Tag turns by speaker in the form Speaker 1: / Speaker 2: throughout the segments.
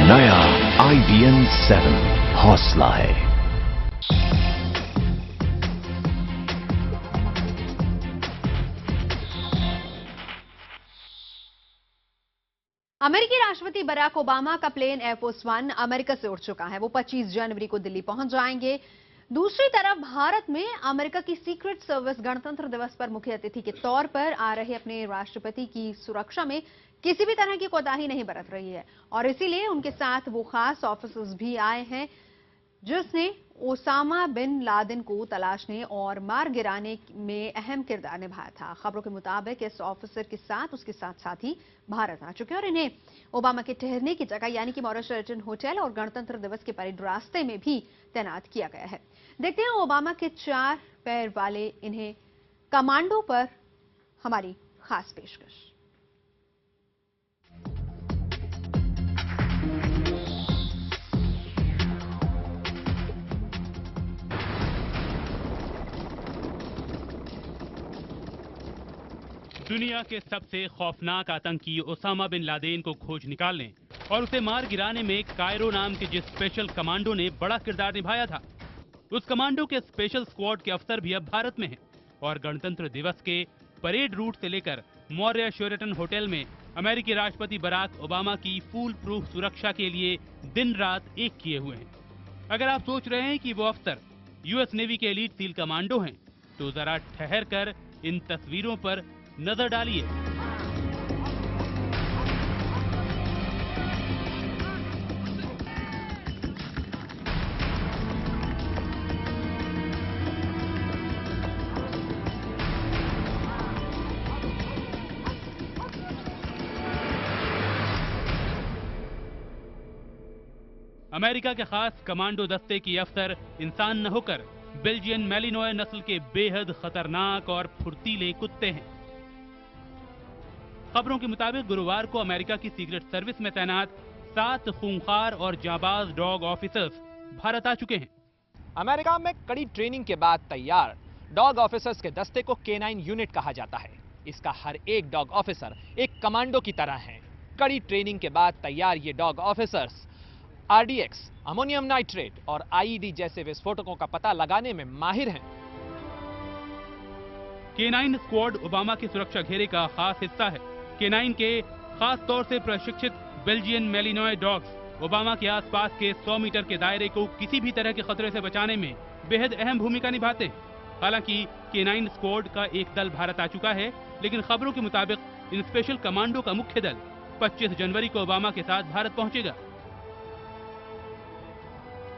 Speaker 1: नया IBM 7 हौसला है।
Speaker 2: अमेरिकी राष्ट्रपति बराक ओबामा का प्लेन एयरफोर्स वन अमेरिका से उड़ चुका है। वो 25 जनवरी को दिल्ली पहुंच जाएंगे। दूसरी तरफ भारत में अमेरिका की सीक्रेट सर्विस गणतंत्र दिवस पर मुख्य अतिथि के तौर पर आ रहे अपने राष्ट्रपति की सुरक्षा में किसी भी तरह की कोताही नहीं बरत रही है और इसीलिए उनके साथ वो खास ऑफिसर्स भी आए हैं जिसने ओसामा बिन लादेन को तलाशने और मार गिराने में अहम किरदार निभाया था। खबरों के मुताबिक इस ऑफिसर के साथ उसके साथी भारत आ चुके हैं और इन्हें ओबामा के ठहरने की जगह यानी कि मॉरिस शेरेटन होटल और गणतंत्र दिवस के परेड रास्ते में भी तैनात किया गया है। देखते हैं ओबामा के 4 पैर वाले इन्हें कमांडो पर हमारी खास पेशकश।
Speaker 3: दुनिया के सबसे खौफनाक आतंकी ओसामा बिन लादेन को खोज निकालने और उसे मार गिराने में कायरो नाम के जिस स्पेशल कमांडो ने बड़ा किरदार निभाया था, उस कमांडो के स्पेशल स्क्वाड के अफसर भी अब भारत में हैं और गणतंत्र दिवस के परेड रूट से लेकर मॉरिस शेरेटन होटल में अमेरिकी राष्ट्रपति बराक ओबामा की फूल प्रूफ सुरक्षा के लिए दिन रात एक किए हुए हैं। अगर आप सोच रहे हैं कि वो अफसर यूएस नेवी के एलीट सील कमांडो हैं, तो जरा ठहर कर इन तस्वीरों पर नजर डालिए। अमेरिका के खास कमांडो दस्ते की अफसर इंसान न होकर बेल्जियन मैलिनॉय नस्ल के बेहद खतरनाक और फुर्तीले कुत्ते हैं। खबरों के मुताबिक गुरुवार को अमेरिका की सीक्रेट सर्विस में तैनात 7 खूंखार और जाबाज डॉग ऑफिसर्स भारत आ चुके हैं।
Speaker 4: अमेरिका में कड़ी ट्रेनिंग के बाद तैयार डॉग ऑफिसर्स के दस्ते को K9 यूनिट कहा जाता है। इसका हर एक डॉग ऑफिसर एक कमांडो की तरह है। कड़ी ट्रेनिंग के बाद तैयार ये dog officers RDX, ammonium nitrate और IED जैसे विस्फोटकों का पता लगाने में माहिर हैं।
Speaker 3: K9 स्क्वाड ओबामा की सुरक्षा घेरे का खास हिस्सा है। K9 के खास तौर से प्रशिक्षित बेल्जियन मैलिनॉय डॉग्स ओबामा के आसपास के 100 मीटर के दायरे को किसी भी तरह के खतरे से बचाने में बेहद अहम भूमिका निभाते हैं। हालांकि K9 स्क्वाड का एक दल भारत आ चुका है, लेकिन खबरों के मुताबिक इन स्पेशल कमांडो का मुख्य दल 25 जनवरी को ओबामा के साथ भारत पहुंचेगा।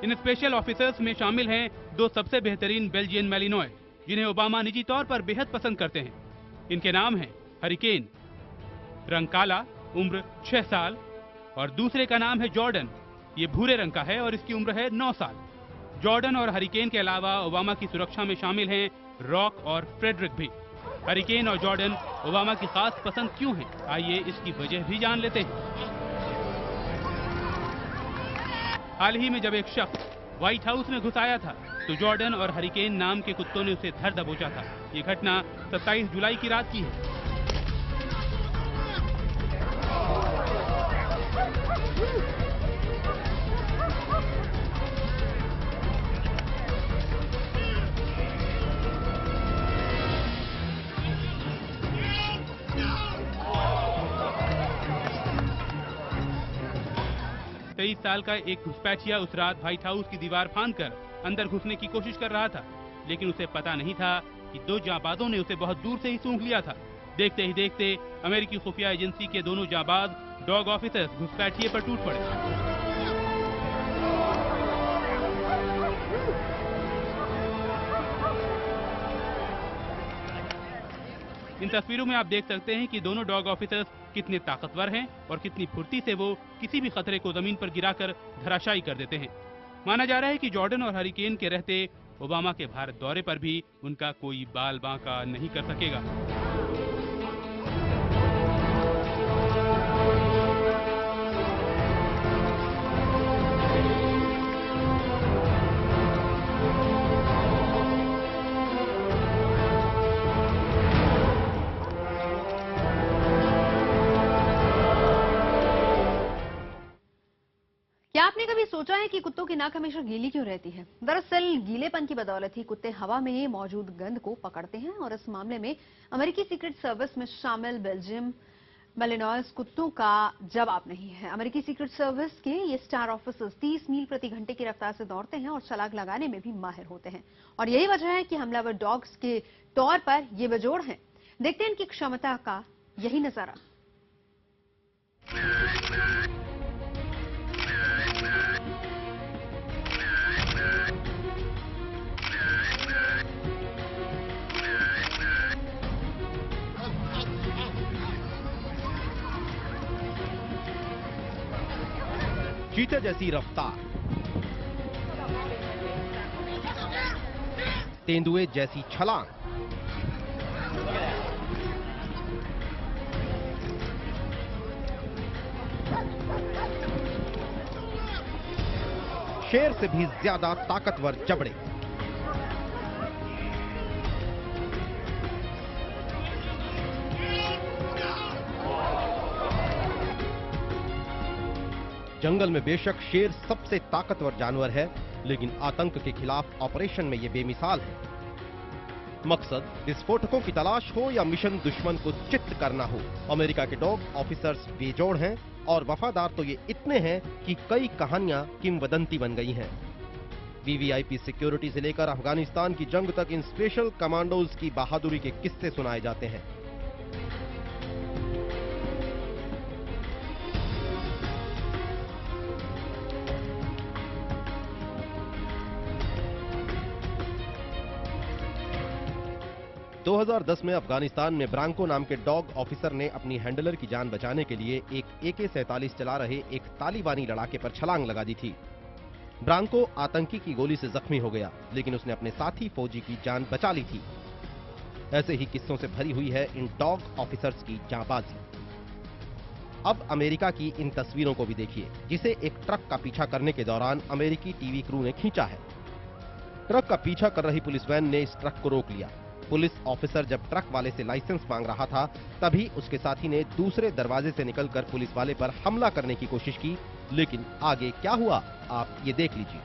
Speaker 3: इन स्पेशल ऑफिसर्स में शामिल हैं 2 सबसे बेहतरीन बेल्जियन मैलिनॉय, जिन्हें ओबामा निजी तौर पर बेहद पसंद करते हैं। इनके नाम हैं हरिकेन, रंग काला, उम्र 6 साल, और दूसरे का नाम है जॉर्डन। ये भूरे रंग का है और इसकी उम्र है 9 साल। जॉर्डन और हरिकेन के अलावा ओबामा की सुरक्षा में शामिल हैं रॉक और फ्रेडरिक भी। हरिकेन और जॉर्डन ओबामा की खास पसंद क्यों हैं? आइए इसकी वजह भी जान लेते हैं। हाल ही में जब एक शख्स व्हाइट हाउस में घुस आया था, तो जॉर्डन और हरिकेन नाम के कुत्तों ने उसे धर दबोचा था। ये घटना 27 जुलाई की रात की है। तेईस साल का एक घुसपैठिया उस रात व्हाइट हाउस की दीवार फांदकर अंदर घुसने की कोशिश कर रहा था, लेकिन उसे पता नहीं था कि 2 जाबाजों ने उसे बहुत दूर से ही सूंघ लिया था। देखते ही देखते अमेरिकी खुफिया एजेंसी के दोनों जाबाज डॉग ऑफिसर्स घुसपैठिए पर टूट पड़े। इन तस्वीरों में आप देख सकते हैं कि दोनों डॉग ऑफिसर्स कितने ताकतवर हैं और कितनी फुर्ती से वो किसी भी खतरे को जमीन पर गिराकर धराशायी कर देते हैं। माना जा रहा है कि जॉर्डन और हरिकेन के रहते ओबामा के भारत दौरे पर भी उनका कोई बाल बांका नहीं कर सकेगा।
Speaker 2: क्या आपने कभी सोचा है कि कुत्तों की नाक हमेशा गीली क्यों रहती है? दरअसल गीलेपन की बदौलत ही कुत्ते हवा में मौजूद गंध को पकड़ते हैं और इस मामले में अमेरिकी सीक्रेट सर्विस में शामिल बेल्जियम मेलिनॉयस कुत्तों का जवाब नहीं है। अमेरिकी सीक्रेट सर्विस के ये स्टार ऑफिसर्स 30 मील प्रति घंटे की रफ्तार से दौड़ते हैं और छलांग लगाने में भी माहिर होते हैं और यही वजह है कि हमलावर डॉग्स के तौर पर ये बेजोड़ हैं। देखते हैं इनकी क्षमता का यही नजारा।
Speaker 5: चीते जैसी रफ्तार, तेंदुए जैसी छलांग, शेर से भी ज्यादा ताकतवर जबड़े, जंगल में बेशक शेर सबसे ताकतवर जानवर है, लेकिन आतंक के खिलाफ ऑपरेशन में ये बेमिसाल है। मकसद विस्फोटकों की तलाश हो या मिशन दुश्मन को चित्त करना हो, अमेरिका के डॉग ऑफिसर्स बेजोड़ हैं और वफादार तो ये इतने हैं कि कई कहानियां किंवदंती बन गई हैं। वीवीआईपी सिक्योरिटी से लेकर अफगानिस्तान की जंग तक इन स्पेशल कमांडोज की बहादुरी के किस्से सुनाए जाते हैं। दो 2010 में अफगानिस्तान में ब्रांको नाम के डॉग ऑफिसर ने अपनी हैंडलर की जान बचाने के लिए एक AK-47 चला रहे एक तालिबानी लड़ाके पर छलांग लगा दी थी। ब्रांको आतंकी की गोली से जख्मी हो गया, लेकिन उसने अपने साथी फौजी की जान बचा ली थी। ऐसे ही किस्सों से भरी हुई है इन डॉग ऑफिसर्स की जांबाजी। अब अमेरिका की इन तस्वीरों को भी देखिए, जिसे एक ट्रक का पीछा करने के दौरान अमेरिकी टीवी क्रू ने खींचा है। ट्रक का पीछा कर रही पुलिस वैन ने इस ट्रक को रोक लिया। पुलिस ऑफिसर जब ट्रक वाले से लाइसेंस मांग रहा था, तभी उसके साथी ने दूसरे दरवाजे से निकलकर पुलिस वाले पर हमला करने की कोशिश की, लेकिन आगे क्या हुआ आप ये देख लीजिए।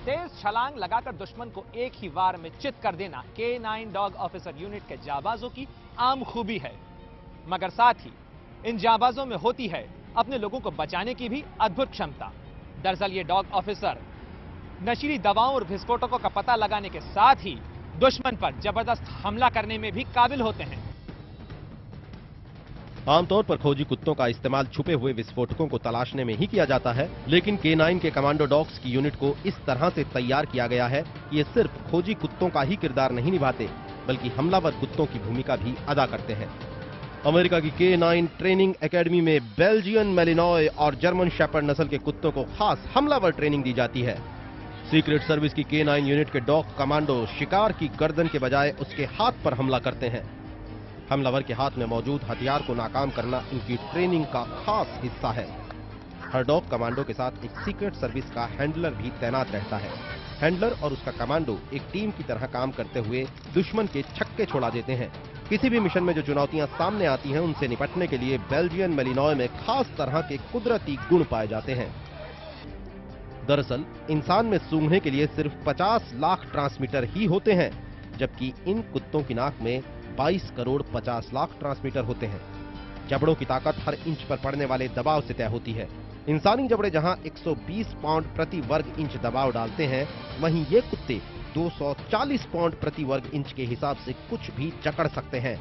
Speaker 4: तेज छलांग लगाकर दुश्मन को एक ही वार में चित कर देना K9 डॉग ऑफिसर यूनिट के जाबाजों की आम खूबी है, मगर साथ ही इन जाबाजों में होती है अपने लोगों को बचाने की भी अद्भुत क्षमता। दरअसल ये डॉग ऑफिसर नशीली दवाओं और विस्फोटकों का पता लगाने के साथ ही दुश्मन पर जबरदस्त हमला करने में भी काबिल होते हैं।
Speaker 5: आमतौर पर खोजी कुत्तों का इस्तेमाल छुपे हुए विस्फोटकों को तलाशने में ही किया जाता है, लेकिन K9 के कमांडो डॉग्स की यूनिट को इस तरह से तैयार किया गया है कि ये सिर्फ खोजी कुत्तों का ही किरदार नहीं निभाते, बल्कि हमलावर कुत्तों की भूमिका भी अदा करते हैं। अमेरिका की K9 ट्रेनिंग एकेडमी में बेल्जियन मेलिनॉय और जर्मन शेपर्ड नस्ल के कुत्तों को खास हमलावर ट्रेनिंग दी जाती है। सीक्रेट सर्विस की K9 यूनिट के डॉग कमांडो शिकार की गर्दन के बजाय उसके हाथ पर हमला करते हैं। हमलावर के हाथ में मौजूद हथियार को नाकाम करना इनकी ट्रेनिंग का खास हिस्सा है। हर डॉग कमांडो के साथ एक सीक्रेट सर्विस का हैंडलर भी तैनात रहता है। हैंडलर और उसका कमांडो एक टीम की तरह काम करते हुए दुश्मन के छक्के छोड़ा देते हैं। किसी भी मिशन में जो चुनौतियां सामने आती हैं, उनसे निपटने के लिए बेल्जियन मेलिनॉय में खास तरह के कुदरती गुण पाए जाते हैं। दरअसल इंसान में सूंघने के लिए सिर्फ 50 लाख ट्रांसमीटर ही होते हैं, जबकि इन कुत्तों की नाक में 22 करोड़ 50 लाख ट्रांसमीटर होते हैं। जबड़ों की ताकत हर इंच पर पड़ने वाले दबाव से तय होती है। इंसानी जबड़े जहां 120 पाउंड प्रति वर्ग इंच दबाव डालते हैं, वहीं ये कुत्ते 240 पाउंड प्रति वर्ग इंच के हिसाब से कुछ भी जकड़ सकते हैं।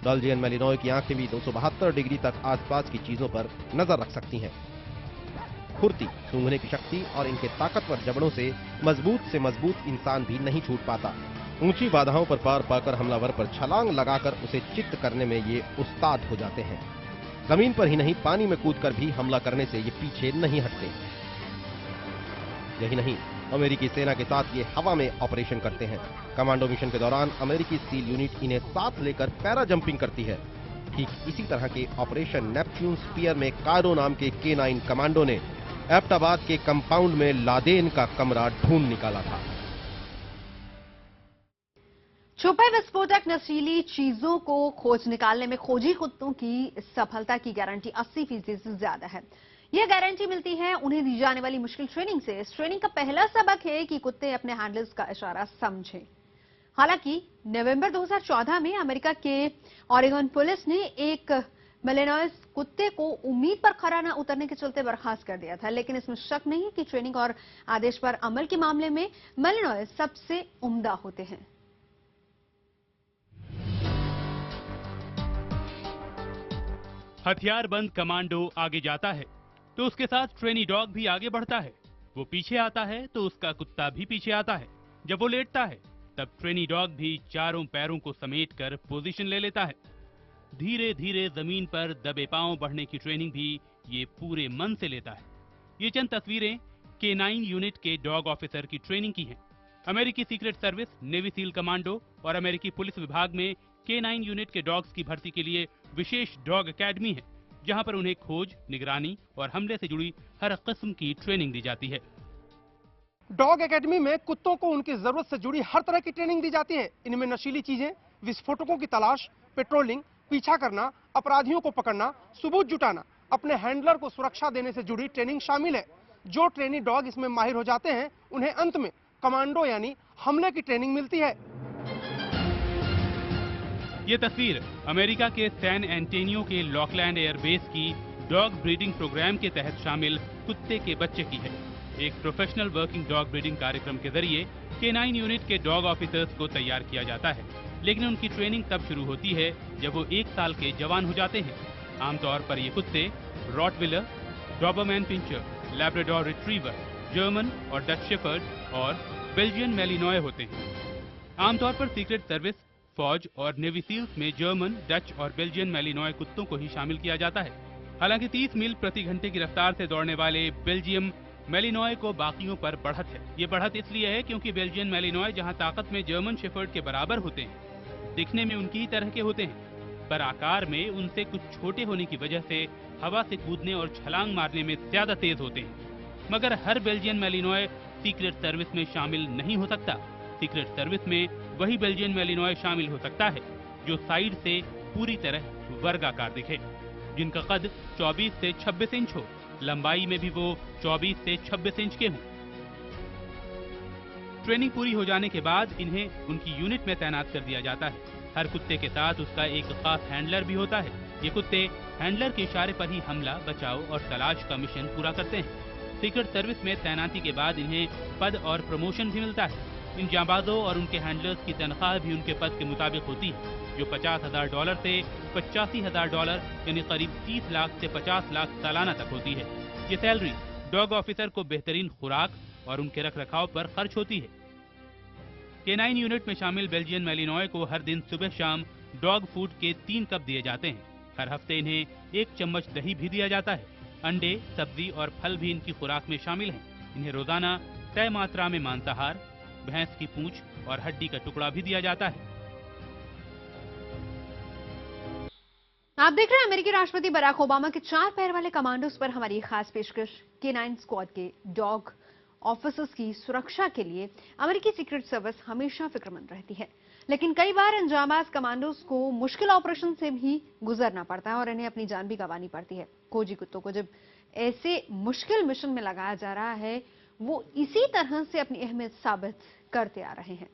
Speaker 5: बेल्जियन मेलिनॉय की आंखें भी 272 डिग्री तक आसपास की चीजों पर नजर रख सकती हैं। फुर्ती, सूंघने की शक्ति और इनके ताकतवर जबड़ों से मजबूत इंसान भी नहीं छूट पाता। ऊंची बाधाओं पर पार पाकर हमलावर पर छलांग लगाकर उसे चित्त करने में ये उस्ताद हो जाते हैं। जमीन पर ही नहीं, पानी में कूदकर भी हमला करने से ये पीछे नहीं हटते। यही नहीं, अमेरिकी सेना के साथ ये हवा में ऑपरेशन करते हैं। कमांडो मिशन के दौरान अमेरिकी स्टील यूनिट इन्हें साथ लेकर पैरा जंपिंग करती है। ठीक इसी तरह के ऑपरेशन नेपच्यून स्पीयर में कायरो नाम के K9 कमांडो ने एबटाबाद के कंपाउंड में लादेन का कमरा ढूंढ निकाला था।
Speaker 2: छुपे विस्फोटक नशीली चीजों को खोज निकालने में खोजी कुत्तों की सफलता की गारंटी 80% से ज्यादा है। यह गारंटी मिलती है उन्हें दी जाने वाली मुश्किल ट्रेनिंग से। इस ट्रेनिंग का पहला सबक है कि कुत्ते अपने हैंडलर्स का इशारा समझें। हालांकि नवंबर 2014 में अमेरिका के ऑरेगन पुलिस ने एक मेलिनोइस कुत्ते को उम्मीद पर खरा न उतरने के चलते बर्खास्त कर दिया था, लेकिन इसमें शक नहीं कि ट्रेनिंग और आदेश पर अमल के मामले में मेलिनोइस सबसे उम्दा होते हैं।
Speaker 3: हथियारबंद कमांडो आगे जाता है तो उसके साथ ट्रेनी डॉग भी आगे बढ़ता है। वो पीछे आता है तो उसका कुत्ता भी पीछे आता है। जब वो लेटता है तब ट्रेनी डॉग भी चारों पैरों को समेटकर पोजीशन ले लेता है। धीरे धीरे जमीन पर दबे पांव बढ़ने की ट्रेनिंग भी ये पूरे मन से लेता है। ये चंद तस्वीरें K9 यूनिट के डॉग ऑफिसर की ट्रेनिंग की हैं। अमेरिकी secret service, navy seal commando और अमेरिकी पुलिस विभाग में K9 यूनिट के डॉग्स की भर्ती के लिए विशेष डॉग एकेडमी है, जहां पर उन्हें खोज, निगरानी और हमले से जुड़ी हर किस्म की ट्रेनिंग दी जाती है।
Speaker 6: डॉग एकेडमी में कुत्तों को उनकी जरूरत से जुड़ी हर तरह की ट्रेनिंग दी जाती है। इनमें नशीली चीजें, विस्फोटकों की तलाश, पेट्रोलिंग, पीछा करना, अपराधियों को पकड़ना, सबूत जुटाना, अपने हैंडलर को सुरक्षा देने से जुड़ी ट्रेनिंग शामिल है। जो ट्रेनी डॉग इसमें माहिर हो जाते हैं, उन्हें अंत में कमांडो यानी हमले की ट्रेनिंग मिलती है।
Speaker 3: ये तस्वीर अमेरिका के सैन एंटोनियो के लॉकलैंड एयरबेस की डॉग ब्रीडिंग प्रोग्राम के तहत शामिल कुत्ते के बच्चे की है। एक प्रोफेशनल वर्किंग डॉग ब्रीडिंग कार्यक्रम के जरिए K9 यूनिट के डॉग ऑफिसर्स को तैयार किया जाता है, लेकिन उनकी ट्रेनिंग तब शुरू होती है जब वो 1 साल के जवान हो जाते हैं। आमतौर पर ये कुत्ते Rottweiler, Doberman pinscher, Labrador retriever, German और डच शेफर्ड और बेल्जियन मैलिनॉय होते हैं। आमतौर पर सीक्रेट सर्विस, फौज और नेवी सील्स में जर्मन, डच और बेल्जियन मैलिनॉय कुत्तों को ही शामिल किया जाता है। हालांकि 30 मील प्रति घंटे की रफ्तार से दौड़ने वाले बेल्जियम मैलिनॉय को बाकियों पर बढ़त है। ये बढ़त इसलिए है क्योंकि बेल्जियन मैलिनॉय जहां ताकत में जर्मन शेफर्ड के बराबर होते हैं, दिखने में उनकी ही तरह के होते हैं, पर आकार में उनसे कुछ छोटे होने की वजह से हवा से कूदने और छलांग मारने में ज्यादा तेज होते हैं। मगर हर बेल्जियन मैलिनॉय सीक्रेट सर्विस में शामिल नहीं हो सकता। सीक्रेट सर्विस में वही बेल्जियन मैलिनॉय शामिल हो सकता है जो साइड से पूरी तरह वर्गाकार दिखे, जिनका कद 24 से 26 इंच हो, लंबाई में भी वो 24 से 26 इंच के हों। ट्रेनिंग पूरी हो जाने के बाद इन्हें उनकी यूनिट में तैनात कर दिया जाता है। हर कुत्ते के साथ उसका एक खास हैंडलर भी होता है। ये कुत्ते हैंडलर के इशारे पर ही हमला, बचाव और तलाश का मिशन पूरा करते हैं। सीक्रेट सर्विस में तैनाती के बाद इन्हें पद और प्रमोशन भी मिलता है। इन जांबाजों और उनके हैंडलर्स की तनख्वाह भी उनके पद के मुताबिक होती है, जो $50,000 से $85,000 यानी करीब 30 लाख से 50 लाख सालाना तक होती है। ये सैलरी डॉग ऑफिसर को बेहतरीन खुराक और उनके रखरखाव पर खर्च होती है। K9 यूनिट में शामिल बेल्जियन मैलिनॉय को हर दिन सुबह शाम डॉग फूड के 3 कप दिए जाते हैं। हर हफ्ते इन्हें 1 चम्मच दही भी दिया जाता है। अंडे, सब्जी और फल भी इनकी खुराक में शामिल हैं। इन्हें रोजाना तय मात्रा में मांसाहार, भैंस की पूंछ और हड्डी का टुकड़ा भी दिया जाता है।
Speaker 2: आप देख रहे हैं अमेरिकी राष्ट्रपति बराक ओबामा के 4 पैर वाले कमांडोज पर हमारी एक खास पेशकश। K9 स्क्वाड के डॉग ऑफिसर्स की सुरक्षा के लिए अमेरिकी सीक्रेट सर्विस हमेशा फिक्रमंद रहती है, लेकिन कई बार इन जांबाज कमांडोज को मुश्किल ऑपरेशन से भी गुजरना पड़ता है और इन्हें अपनी जान भी गंवानी पड़ती है। खोजी कुत्तों को जब ऐसे मुश्किल मिशन में लगाया जा रहा है, वो इसी तरह से अपनी अहमियत साबित करते आ रहे हैं।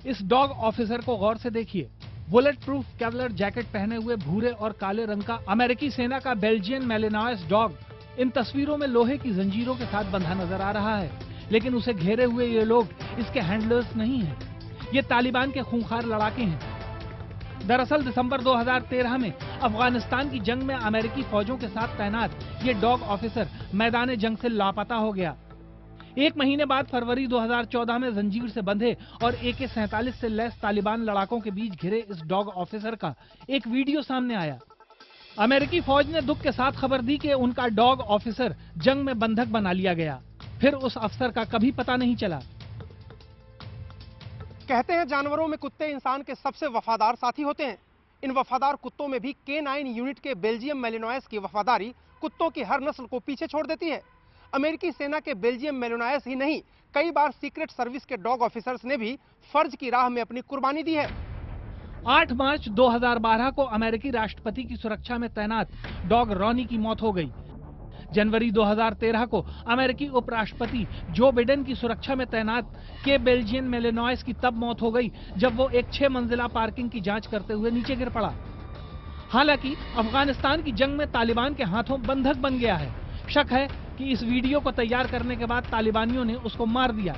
Speaker 7: इस डॉग ऑफिसर को गौर से देखिए। बुलेट प्रूफ कैवलर जैकेट पहने हुए भूरे और काले रंग का अमेरिकी सेना का बेल्जियन मैलिनॉयस डॉग इन तस्वीरों में लोहे की जंजीरों के साथ बंधा नजर आ रहा है, लेकिन उसे घेरे हुए ये लोग इसके हैंडलर्स नहीं हैं। ये तालिबान के खूंखार लड़ाके हैं। दरअसल दिसंबर 2013 में अफगानिस्तान की जंग में अमेरिकी फौजों के साथ तैनात ये डॉग ऑफिसर मैदान जंग से लापता हो गया। 1 महीने बाद फरवरी 2014 में जंजीर से बंधे और AK-47 से लैस तालिबान लड़ाकों के बीच घिरे इस डॉग ऑफिसर का एक वीडियो सामने आया। अमेरिकी फौज ने दुख के साथ खबर दी कि उनका डॉग ऑफिसर जंग में बंधक बना लिया गया। फिर उस अफसर का कभी पता नहीं चला।
Speaker 6: कहते हैं जानवरों में कुत्ते इंसान के सबसे वफादार साथी होते हैं। इन वफादार कुत्तों में भी K9 यूनिट के बेल्जियम मैलिनॉयस की वफादारी कुत्तों की हर नस्ल को पीछे छोड़ देती है। अमेरिकी सेना के बेल्जियम मेलोनायस ही नहीं, कई बार सीक्रेट सर्विस के डॉग ऑफिसर्स ने भी फर्ज की राह में अपनी कुर्बानी दी है।
Speaker 7: 8 मार्च 2012 को अमेरिकी राष्ट्रपति की सुरक्षा में तैनात डॉग रॉनी की मौत हो गई। जनवरी 2013 को अमेरिकी उपराष्ट्रपति जो बिडेन की सुरक्षा में तैनात के बेल्जियन मेलेनॉयस की तब मौत हो गई जब वो एक 6 मंजिला पार्किंग की जांच करते हुए नीचे गिर पड़ा। हालांकि अफगानिस्तान की जंग में तालिबान के हाथों बंधक बन गया है। शक है कि इस वीडियो को तैयार करने के बाद तालिबानियों ने उसको मार दिया,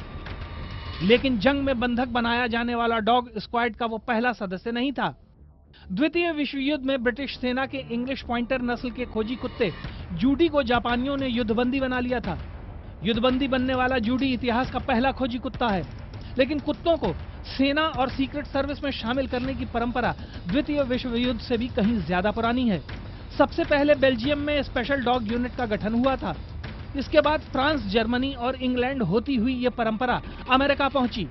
Speaker 7: लेकिन जंग में बंधक बनाया जाने वाला डॉग स्क्वाड का वो पहला सदस्य नहीं था। द्वितीय विश्व युद्ध में ब्रिटिश सेना के इंग्लिश पॉइंटर नस्ल के खोजी कुत्ते जूडी को जापानियों ने युद्धबंदी बना लिया था। युद्धबंदी बनने वाला जूडी इतिहास का पहला खोजी कुत्ता है, लेकिन कुत्तों को सेना और सीक्रेट सर्विस में शामिल करने की परंपरा द्वितीय विश्व युद्ध से भी कहीं ज्यादा पुरानी है। सबसे पहले बेल्जियम में स्पेशल डॉग यूनिट का गठन हुआ था। इसके बाद फ्रांस, जर्मनी और इंग्लैंड होती हुई यह परंपरा अमेरिका पहुंची।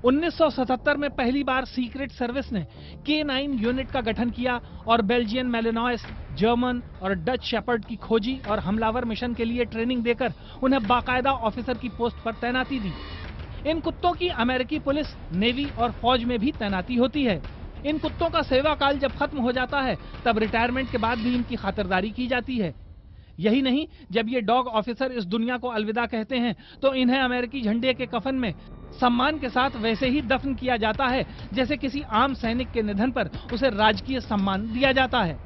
Speaker 7: 1977 में पहली बार सीक्रेट सर्विस ने K9 यूनिट का गठन किया और बेल्जियन मेलेनॉयस, जर्मन और डच शेपर्ड की खोजी और हमलावर मिशन के लिए ट्रेनिंग देकर उन्हें बाकायदा ऑफिसर की पोस्ट पर तैनाती दी। इन कुत्तों की अमेरिकी पुलिस, नेवी और फौज में भी तैनाती होती है। इन कुत्तों का सेवा काल जब खत्म हो जाता है तब रिटायरमेंट के बाद भी इनकी खातिरदारी की जाती है। यही नहीं, जब ये डॉग ऑफिसर इस दुनिया को अलविदा कहते हैं तो इन्हें अमेरिकी झंडे के कफन में सम्मान के साथ वैसे ही दफन किया जाता है जैसे किसी आम सैनिक के निधन पर उसे राजकीय सम्मान दिया जाता है।